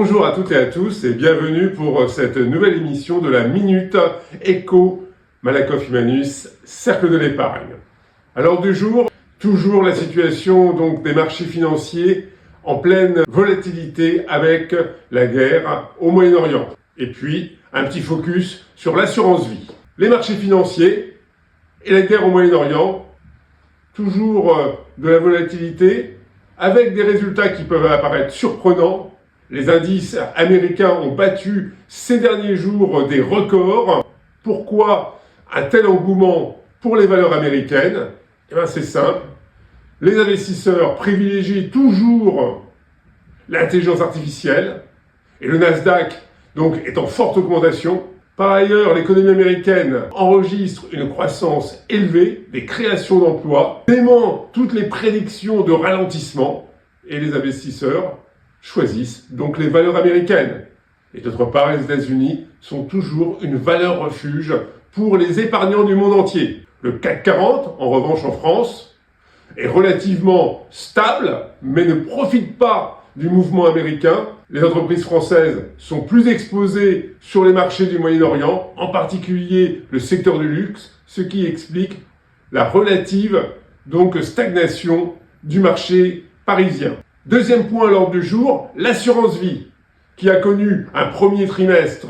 Bonjour à toutes et à tous et bienvenue pour cette nouvelle émission de la Minute Éco Malakoff Humanus, Cercle de l'épargne. À l'ordre du jour, toujours la situation des marchés financiers en pleine volatilité avec la guerre au Moyen-Orient. Et puis, un petit focus sur l'assurance vie. Les marchés financiers et la guerre au Moyen-Orient, toujours de la volatilité, avec des résultats qui peuvent apparaître surprenants. Les indices américains ont battu ces derniers jours des records. Pourquoi un tel engouement pour les valeurs américaines? Eh bien, c'est simple. Les investisseurs privilégient toujours l'intelligence artificielle et le Nasdaq est en forte augmentation. Par ailleurs, l'économie américaine enregistre une croissance élevée, des créations d'emplois, dément toutes les prédictions de ralentissement et les investisseurs choisissent donc les valeurs américaines. Et d'autre part, les États-Unis sont toujours une valeur refuge pour les épargnants du monde entier. Le CAC 40, en revanche en France, est relativement stable, mais ne profite pas du mouvement américain. Les entreprises françaises sont plus exposées sur les marchés du Moyen-Orient, en particulier le secteur du luxe, ce qui explique la relative stagnation du marché parisien. Deuxième point à l'ordre du jour, l'assurance vie, qui a connu un premier trimestre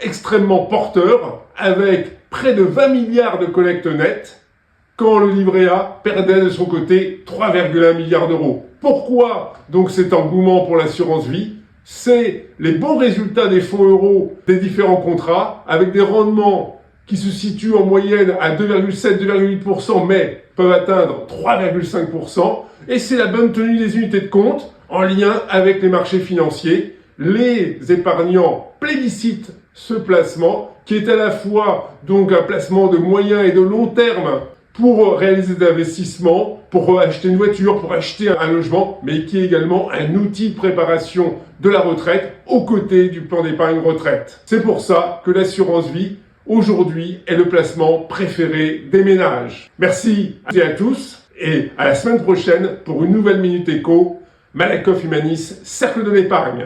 extrêmement porteur, avec près de 20 milliards de collectes nettes, quand le livret A perdait de son côté 3,1 milliards d'euros. Pourquoi cet engouement pour l'assurance vie? C'est les bons résultats des fonds euros des différents contrats, avec des rendements qui se situent en moyenne à 2,7-2,8%, mais peuvent atteindre 3,5%. Et c'est la bonne tenue des unités de compte en lien avec les marchés financiers. Les épargnants plébiscitent ce placement, qui est à la fois un placement de moyen et de long terme pour réaliser des investissements, pour acheter une voiture, pour acheter un logement, mais qui est également un outil de préparation de la retraite aux côtés du plan d'épargne retraite. C'est pour ça que l'assurance vie, aujourd'hui, est le placement préféré des ménages. Merci à tous et à la semaine prochaine pour une nouvelle Minute Éco, Malakoff Humanus, Cercle de l'épargne.